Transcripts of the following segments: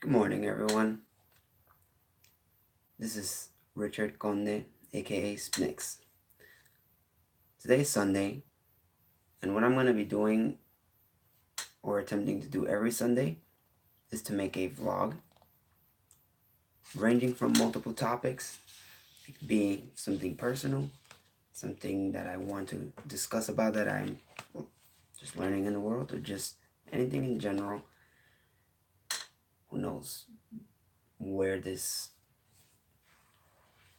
Good morning, everyone. This is Richard Conde, aka Snix. Today's Sunday, and what I'm going to be doing or attempting to do every Sunday is to make a vlog ranging from multiple topics. It could be something personal, something that I want to discuss about that I'm just learning in the world, or just anything in general. Who knows where this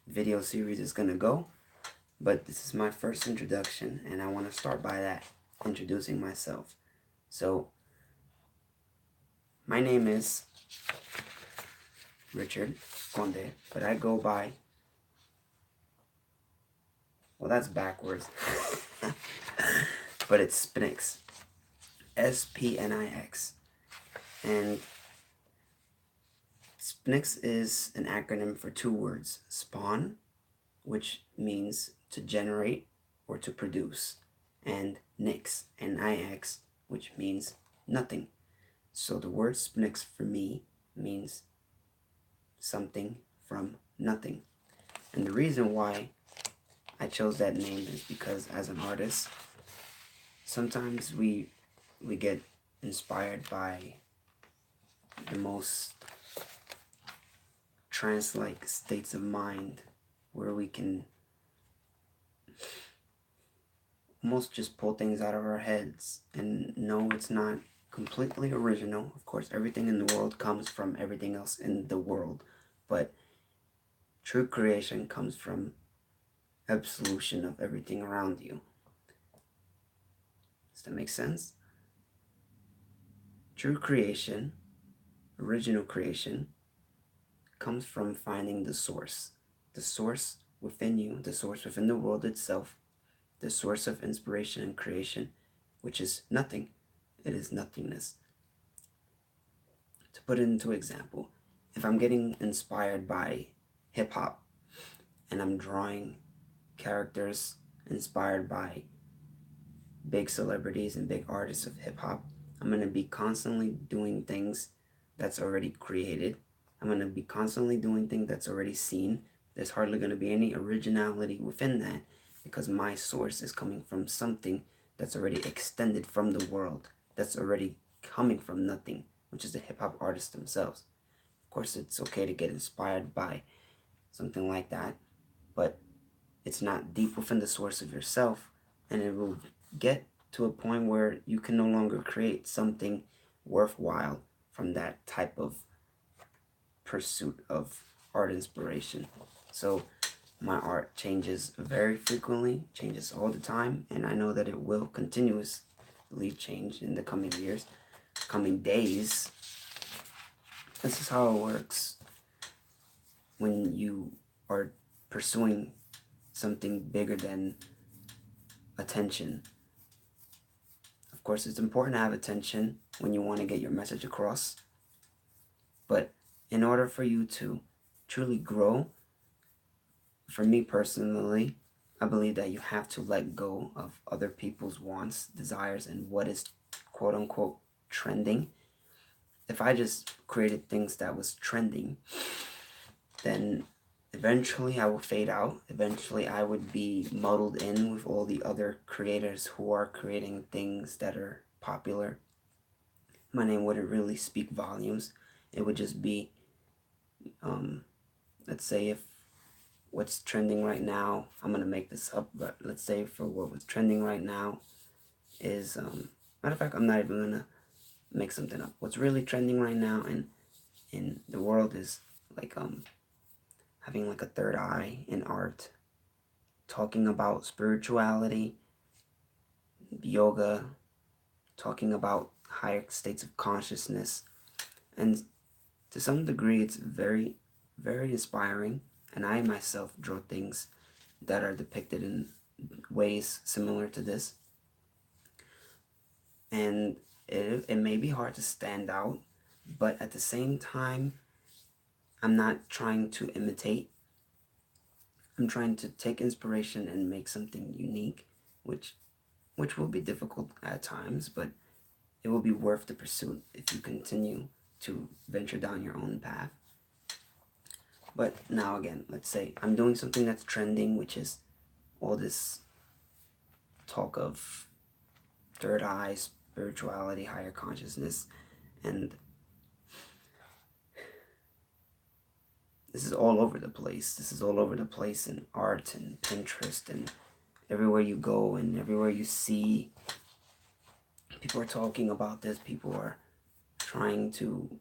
video series is going to go, but this is my first introduction, and I want to start by that, introducing myself. So, my name is Richard Conde, but I go by, well, that's backwards, but it's Spnix, S-P-N-I-X, and Spnix is an acronym for two words, spawn, which means to generate or to produce, and nix, N-I-X, which means nothing. So the word Spnix for me means something from nothing. And the reason why I chose that name is because as an artist, sometimes we get inspired by the most trance-like states of mind where we can almost just pull things out of our heads. And no, it's not completely original. Of course, everything in the world comes from everything else in the world, but true creation comes from absolution of everything around you. Does that make sense? True creation, original creation, comes from finding the source within you, the source within the world itself, the source of inspiration and creation, which is nothing. It is nothingness. To put it into example, if I'm getting inspired by hip-hop and I'm drawing characters inspired by big celebrities and big artists of hip-hop, I'm going to be constantly doing things that's already created. I'm going to be constantly doing things that's already seen. There's hardly going to be any originality within that because my source is coming from something that's already extended from the world, that's already coming from nothing, which is the hip-hop artists themselves. Of course, it's okay to get inspired by something like that, but it's not deep within the source of yourself, and it will get to a point where you can no longer create something worthwhile from that type of pursuit of art inspiration. So my art changes very frequently, changes all the time, and I know that it will continuously change in the coming years, coming days. This is how it works when you are pursuing something bigger than attention. Of course, it's important to have attention when you want to get your message across, but in order for you to truly grow, for me personally, I believe that you have to let go of other people's wants, desires, and what is quote-unquote trending. If I just created things that was trending, then eventually I will fade out. Eventually I would be muddled in with all the other creators who are creating things that are popular. My name wouldn't really speak volumes. It would just be, let's say if what's trending right now, I'm going to make this up, but let's say for what was trending right now is, matter of fact, I'm not even going to make something up. What's really trending right now in the world is like, having like a third eye in art, talking about spirituality, yoga, talking about higher states of consciousness, and to some degree it's very, very inspiring, and I myself draw things that are depicted in ways similar to this, and it may be hard to stand out, but at the same time, I'm not trying to imitate. I'm trying to take inspiration and make something unique, which will be difficult at times, but it will be worth the pursuit if you continue to venture down your own path. But now again, let's say I'm doing something that's trending, which is all this talk of third eye, spirituality, higher consciousness, and this is all over the place. This is all over the place in art and Pinterest and everywhere you go and everywhere you see. People are talking about this. People are trying to,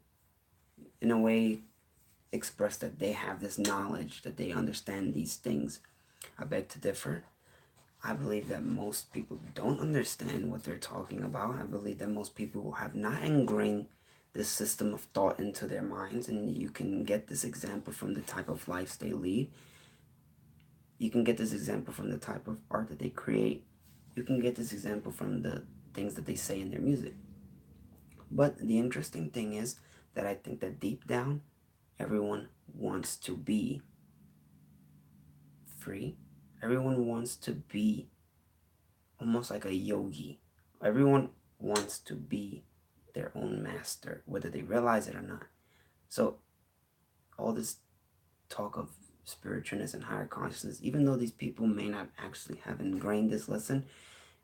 in a way, express that they have this knowledge, that they understand these things. I beg to differ. I believe that most people don't understand what they're talking about. I believe that most people have not ingrained this system of thought into their minds, and you can get this example from the type of lives they lead. You can get this example from the type of art that they create. You can get this example from the things that they say in their music. But the interesting thing is that I think that deep down, everyone wants to be free. Everyone wants to be almost like a yogi. Everyone wants to be their own master, whether they realize it or not. So all this talk of spiritualness and higher consciousness, even though these people may not actually have ingrained this lesson,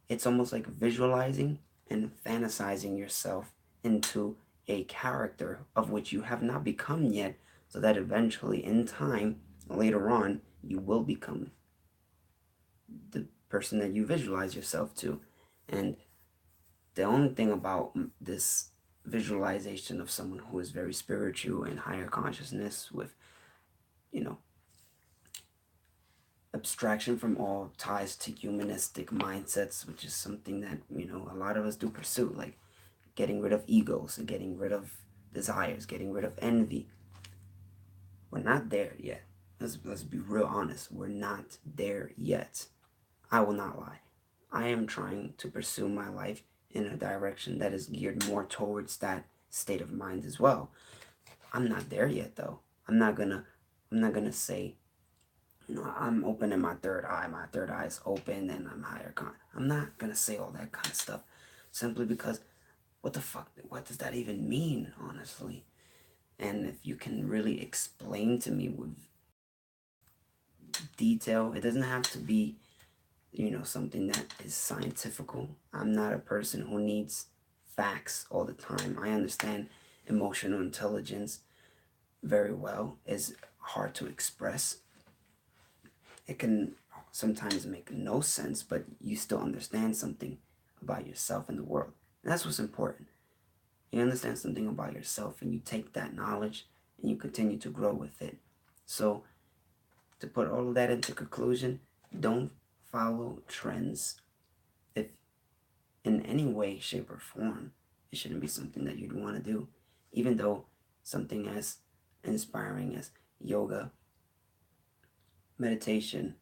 it's almost like visualizing and fantasizing yourself into a character of which you have not become yet, so that eventually in time, later on, you will become the person that you visualize yourself to. And the only thing about this visualization of someone who is very spiritual and higher consciousness with, you know, abstraction from all ties to humanistic mindsets, which is something that, you know, a lot of us do pursue, like getting rid of egos and getting rid of desires, getting rid of envy. We're not there yet. Let's be real honest. We're not there yet. I will not lie. I am trying to pursue my life in a direction that is geared more towards that state of mind as well. I'm not there yet though. I'm not gonna say, you know, I'm opening my third eye. My third eye is open and I'm higher I'm not gonna say all that kind of stuff simply because what the fuck, what does that even mean, honestly? And if you can really explain to me with detail, it doesn't have to be, you know, something that is scientifical. I'm not a person who needs facts all the time. I understand emotional intelligence very well. It's hard to express. It can sometimes make no sense, but you still understand something about yourself and the world. And that's what's important. You understand something about yourself and you take that knowledge and you continue to grow with it. So to put all of that into conclusion, don't follow trends. If in any way, shape, or form, it shouldn't be something that you'd want to do. Even though something as inspiring as yoga, meditation,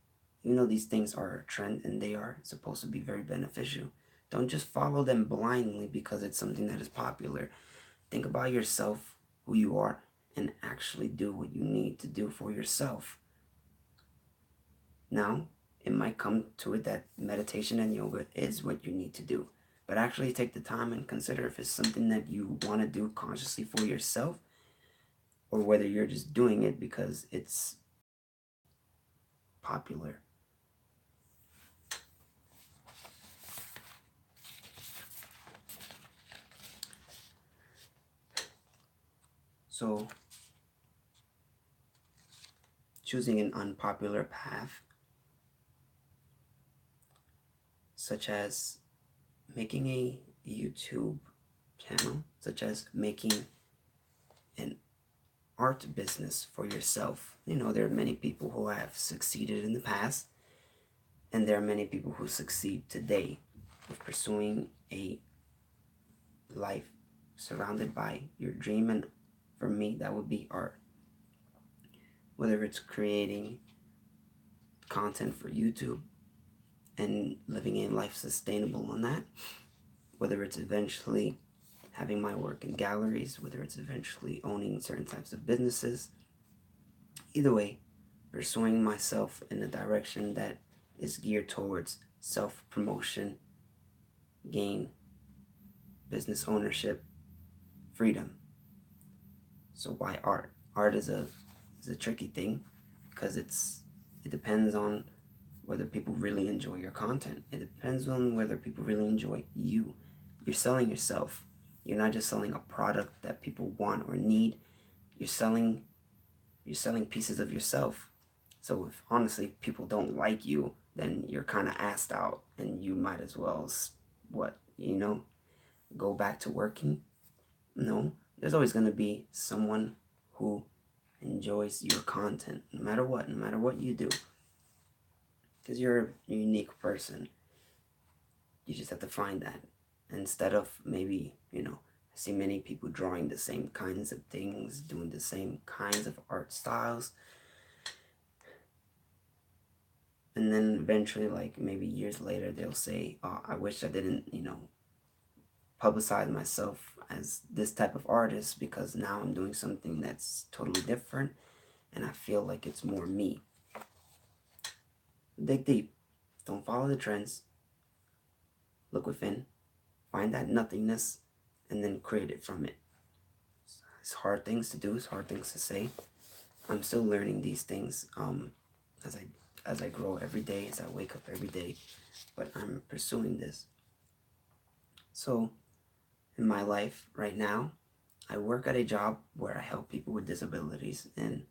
even though these things are a trend and they are supposed to be very beneficial, don't just follow them blindly because it's something that is popular. Think about yourself, who you are, and actually do what you need to do for yourself. Now, it might come to it that meditation and yoga is what you need to do. But actually take the time and consider if it's something that you want to do consciously for yourself or whether you're just doing it because it's popular. So, choosing an unpopular path, such as making a YouTube channel, such as making an art business for yourself. You know, there are many people who have succeeded in the past, and there are many people who succeed today with pursuing a life surrounded by your dream. And for me, that would be art. Whether it's creating content for YouTube and living a life sustainable on that, whether it's eventually having my work in galleries, whether it's eventually owning certain types of businesses. Either way, pursuing myself in a direction that is geared towards self-promotion, gain, business ownership, freedom. So why art? Art is a tricky thing because it depends on whether people really enjoy your content. It depends on whether people really enjoy you. You're selling yourself. You're not just selling a product that people want or need. You're selling pieces of yourself. So if honestly people don't like you, then you're kind of assed out, and you might as well go back to working. No, there's always going to be someone who enjoys your content, no matter what you do, because you're a unique person. You just have to find that. Instead of maybe, I see many people drawing the same kinds of things, doing the same kinds of art styles, and then eventually, like maybe years later, they'll say, oh, I wish I didn't, publicize myself as this type of artist, because now I'm doing something that's totally different and I feel like it's more me. Dig deep. Don't follow the trends. Look within. Find that nothingness and then create it from it. It's hard things to do. It's hard things to say. I'm still learning these things as I grow every day, as I wake up every day. But I'm pursuing this. So in my life right now, I work at a job where I help people with disabilities, and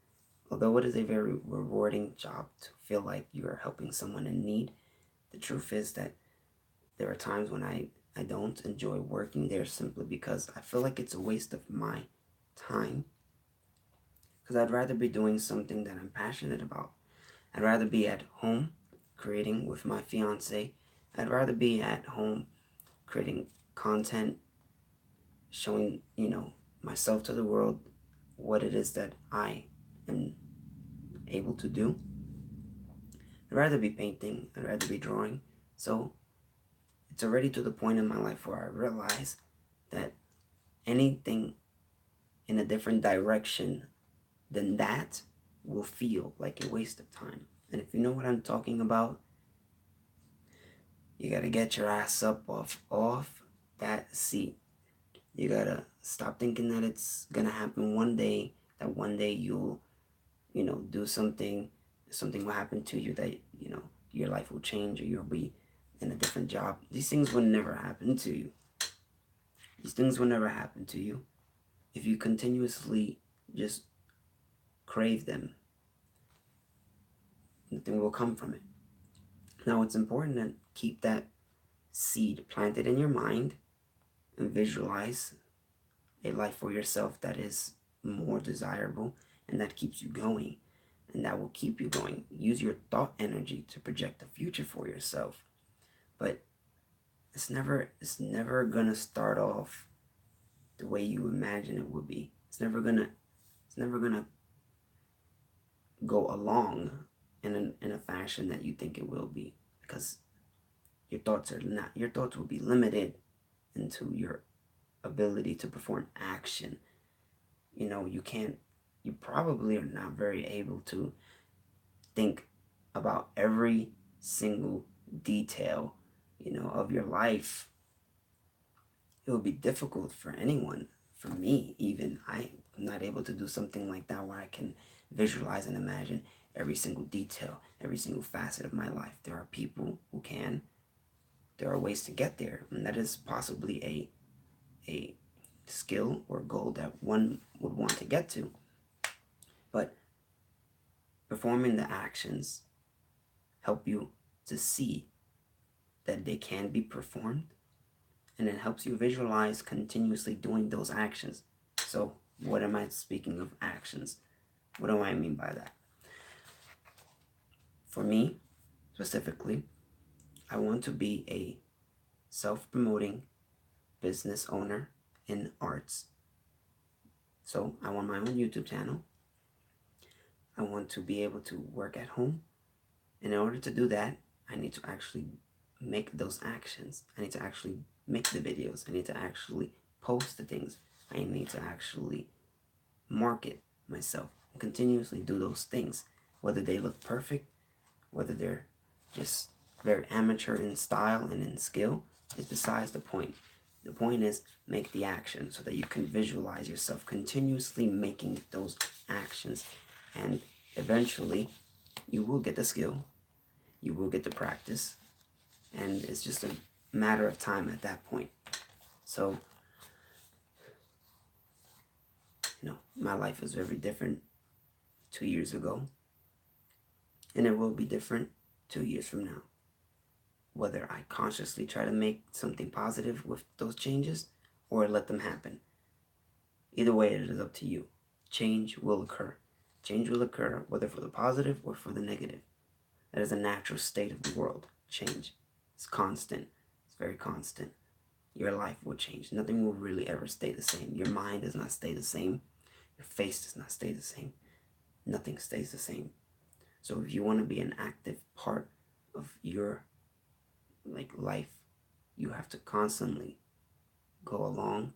although it is a very rewarding job to feel like you are helping someone in need, the truth is that there are times when I don't enjoy working there simply because I feel like it's a waste of my time, because I'd rather be doing something that I'm passionate about. I'd rather be at home creating with my fiance. I'd rather be at home creating content, showing, myself to the world, what it is that I am able to do. I'd rather be painting. I'd rather be drawing. So it's already to the point in my life where I realize that anything in a different direction than that will feel like a waste of time. And if you know what I'm talking about, you gotta get your ass up off that seat. You gotta stop thinking that it's gonna happen one day, that one day you'll, do something will happen to you, that, your life will change, or you'll be in a different job. These things will never happen to you. These things will never happen to you if you continuously just crave them. Nothing will come from it. Now, it's important to keep that seed planted in your mind and visualize a life for yourself that is more desirable and that keeps you going, and that will keep you going. Use your thought energy to project a future for yourself. But it's never gonna start off the way you imagine it would be. It's never gonna go along in a fashion that you think it will be, because your thoughts will be limited into your ability to perform action. You probably are not very able to think about every single detail, of your life. It would be difficult for anyone, for me even. I'm not able to do something like that where I can visualize and imagine every single detail, every single facet of my life. There are people who can. There are ways to get there, and that is possibly a skill or goal that one would want to get to. But performing the actions help you to see that they can be performed, and it helps you visualize continuously doing those actions. So what am I speaking of actions? What do I mean by that? For me, specifically, I want to be a self-promoting business owner in arts. So I want my own YouTube channel. I want to be able to work at home. And in order to do that, I need to actually make those actions. I need to actually make the videos. I need to actually post the things. I need to actually market myself and continuously do those things. Whether they look perfect, whether they're just very amateur in style and in skill, is besides the point. The point is, make the action so that you can visualize yourself continuously making those actions. And eventually, you will get the skill, you will get the practice, and it's just a matter of time at that point. So, my life was very different 2 years ago, and it will be different 2 years from now. Whether I consciously try to make something positive with those changes or let them happen. Either way, it is up to you. Change will occur. Change will occur whether for the positive or for the negative. That is a natural state of the world. Change. It's constant. It's very constant. Your life will change. Nothing will really ever stay the same. Your mind does not stay the same. Your face does not stay the same. Nothing stays the same. So if you want to be an active part of your life, you have to constantly go along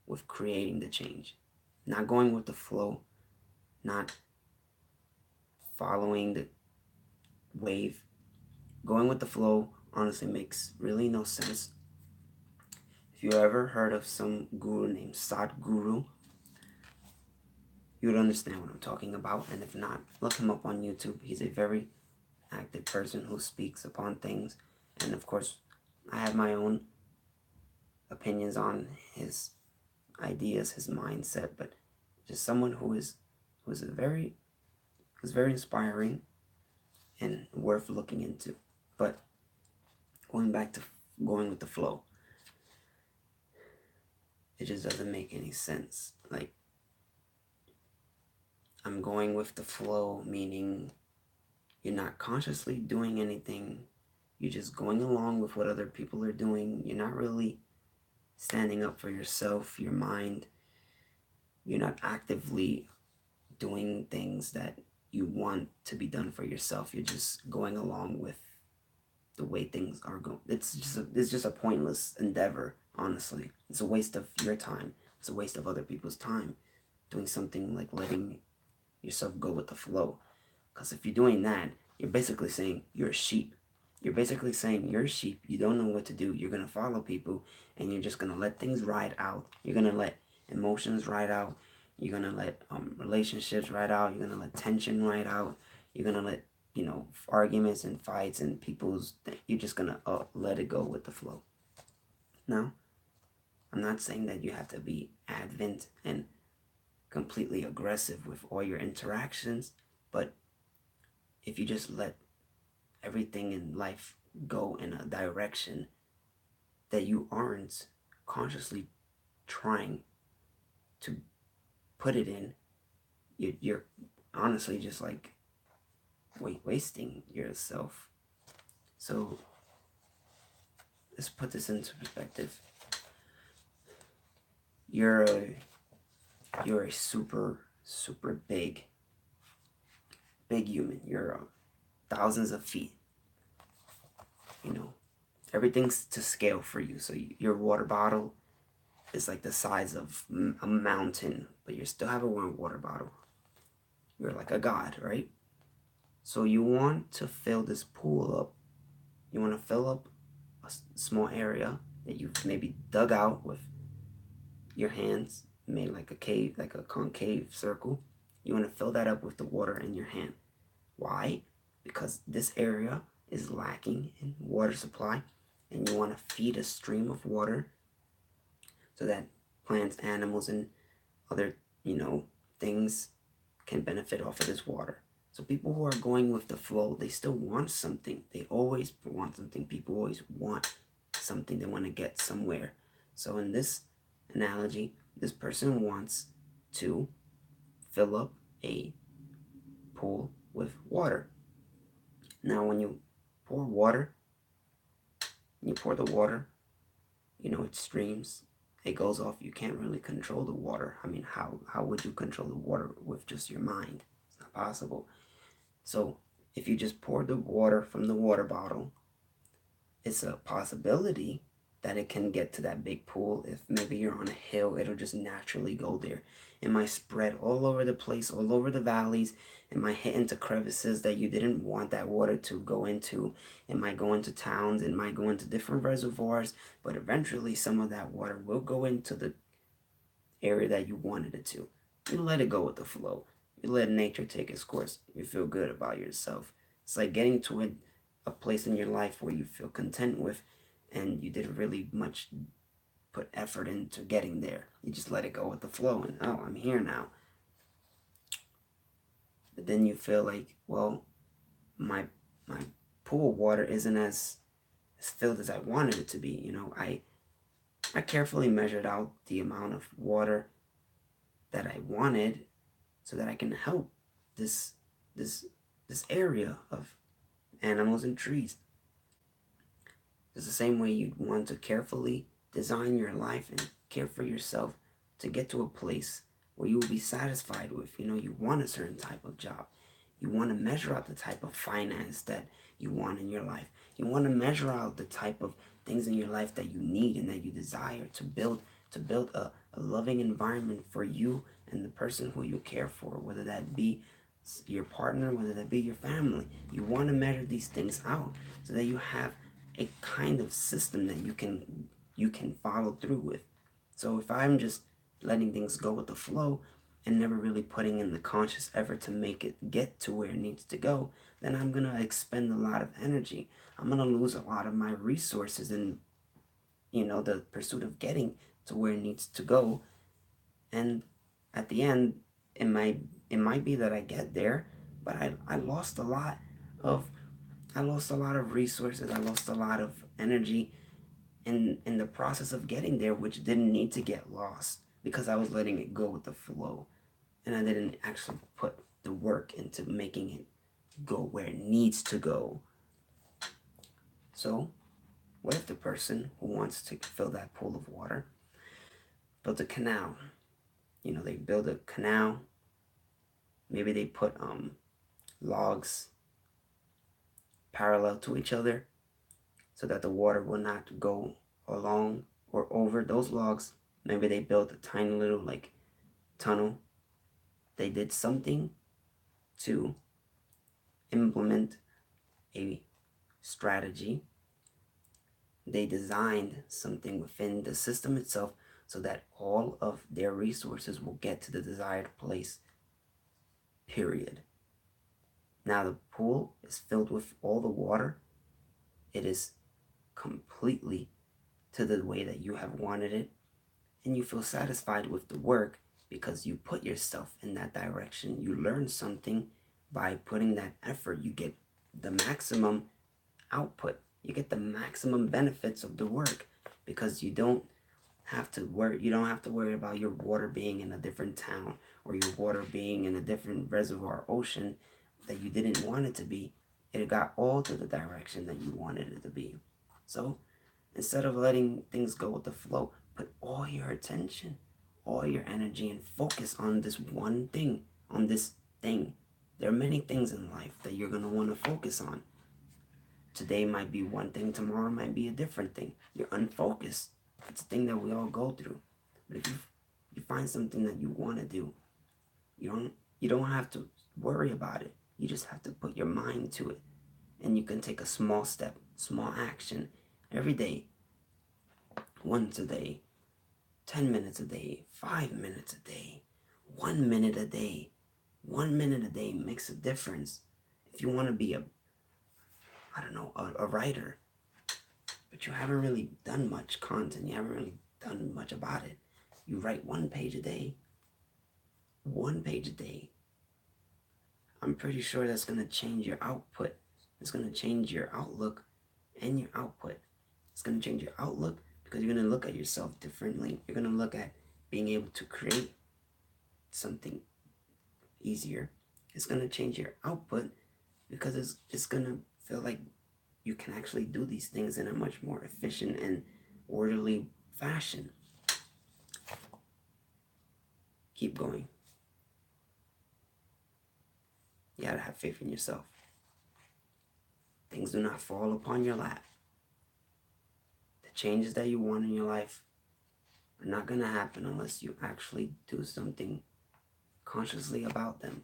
with creating the change. Not going with the flow, not following the wave. Going with the flow honestly makes really no sense. If you ever heard of some guru named Sadhguru, you would understand what I'm talking about. And if not, look him up on YouTube. He's a very active person who speaks upon things. And of course, I have my own opinions on his ideas, his mindset, but just someone who's very inspiring and worth looking into. But going back to going with the flow, it just doesn't make any sense. Like, I'm going with the flow, meaning you're not consciously doing anything. You're just going along with what other people are doing. You're not really standing up for yourself, your mind. You're not actively doing things that you want to be done for yourself. You're just going along with the way things are going. It's just a pointless endeavor, honestly. It's a waste of your time. It's a waste of other people's time doing something like letting yourself go with the flow. Because if you're doing that, you're basically saying you're a sheep. You're basically saying you're a sheep. You don't know what to do. You're going to follow people, and you're just going to let things ride out. You're going to let emotions ride out. You're going to let relationships ride out. You're going to let tension ride out. You're going to let, arguments and fights and you're just going to let it go with the flow. Now, I'm not saying that you have to be adamant and completely aggressive with all your interactions, but if you just let everything in life go in a direction that you aren't consciously trying to put it in, you're honestly just like wasting yourself. So let's put this into perspective. You're a super big human. You're thousands of feet. Everything's to scale for you. So your water bottle is like the size of a mountain, but you still have a water bottle. You're like a god, right? So you want to fill this pool up. You want to fill up a small area that you've maybe dug out with your hands, made like a cave, like a concave circle. You want to fill that up with the water in your hand. Why? Because this area is lacking in water supply, and you want to feed a stream of water so that plants, animals, and other, things can benefit off of this water. So people who are going with the flow, they still want something. They always want something. People always want something. They want to get somewhere. So in this analogy, this person wants to fill up a pool with water. Now when you pour water, it streams, it goes off. You can't really control the water. I mean, how would you control the water with just your mind? It's not possible. So if you just pour the water from the water bottle, it's a possibility that it can get to that big pool. If maybe you're on a hill, it'll just naturally go there. It might spread all over the place, all over the valleys. It might hit into crevices that you didn't want that water to go into. It might go into towns. It might go into different reservoirs. But eventually, some of that water will go into the area that you wanted it to. You let it go with the flow. You let nature take its course. You feel good about yourself. It's like getting to a place in your life where you feel content with, and you didn't really much put effort into getting there. You just let it go with the flow, and oh, I'm here now. But then you feel like, well, my pool water isn't as filled as I wanted it to be. You know, I carefully measured out the amount of water that I wanted so that I can help this this area of animals and trees. It's the same way you'd want to carefully design your life and care for yourself to get to a place where you will be satisfied with. You know, you want a certain type of job. You want to measure out the type of finance that you want in your life. You want to measure out the type of things in your life that you need and that you desire to build a loving environment for you and the person who you care for, whether that be your partner, whether that be your family. You want to measure these things out so that you have a kind of system that you can follow through with. So if I'm just letting things go with the flow and never really putting in the conscious effort to make it get to where it needs to go, then I'm going to expend a lot of energy. I'm going to lose a lot of my resources in, the pursuit of getting to where it needs to go. And at the end, it might be that I get there, but I lost a lot of resources. I lost a lot of energy in the process of getting there, which didn't need to get lost because I was letting it go with the flow. And I didn't actually put the work into making it go where it needs to go. So, what if the person who wants to fill that pool of water built a canal? They build a canal. Maybe they put logs parallel to each other so that the water will not go along or over those logs. Maybe they built a tiny little tunnel. They did something to implement a strategy. They designed something within the system itself so that all of their resources will get to the desired place. Period. Now the pool is filled with all the water. It is completely to the way that you have wanted it, and you feel satisfied with the work because you put yourself in that direction. You learn something by putting that effort. You get the maximum output. You get the maximum benefits of the work because you don't have to worry about your water being in a different town or your water being in a different reservoir ocean that you didn't want it to be. It got all to the direction that you wanted it to be. So instead of letting things go with the flow, put all your attention, all your energy, and focus on this one thing, on this thing. There are many things in life that you're going to want to focus on. Today might be one thing, tomorrow might be a different thing. You're unfocused. It's a thing that we all go through. But if you find something that you want to do, you don't have to worry about it. You just have to put your mind to it. And you can take a small step, small action every day. Once a day, 10 minutes a day, 5 minutes a day, 1 minute a day. 1 minute a day makes a difference. If you want to be a writer, but you haven't really done much content, you haven't really done much about it, you write 1 page a day. 1 page a day. I'm pretty sure that's going to change your output. It's going to change your outlook and your output. It's going to change your outlook because you're going to look at yourself differently. You're going to look at being able to create something easier. It's going to change your output because it's going to feel like you can actually do these things in a much more efficient and orderly fashion. Keep going. You gotta have faith in yourself. Things do not fall upon your lap. The changes that you want in your life are not going to happen unless you actually do something consciously about them.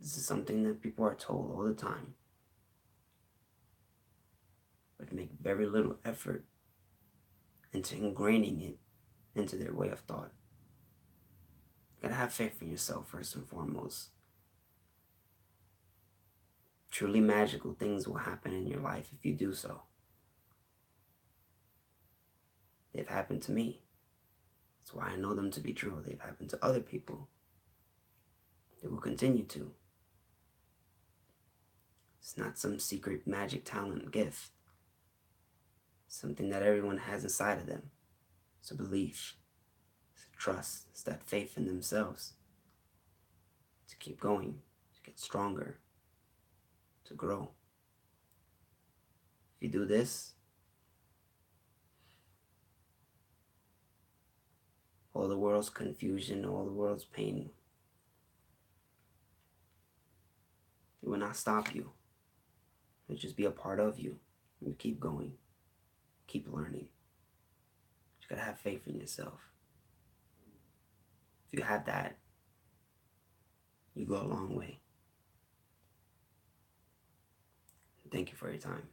This is something that people are told all the time, but make very little effort into ingraining it into their way of thought. You gotta have faith in yourself first and foremost. Truly magical things will happen in your life if you do so. They've happened to me. That's why I know them to be true. They've happened to other people. They will continue to. It's not some secret magic talent gift. It's something that everyone has inside of them. It's a belief. It's a trust. It's that faith in themselves. To keep going. To get stronger. To grow. If you do this, all the world's confusion, all the world's pain, it will not stop you. It'll just be a part of you. You keep going. Keep learning. You gotta have faith in yourself. If you have that, you go a long way. Thank you for your time.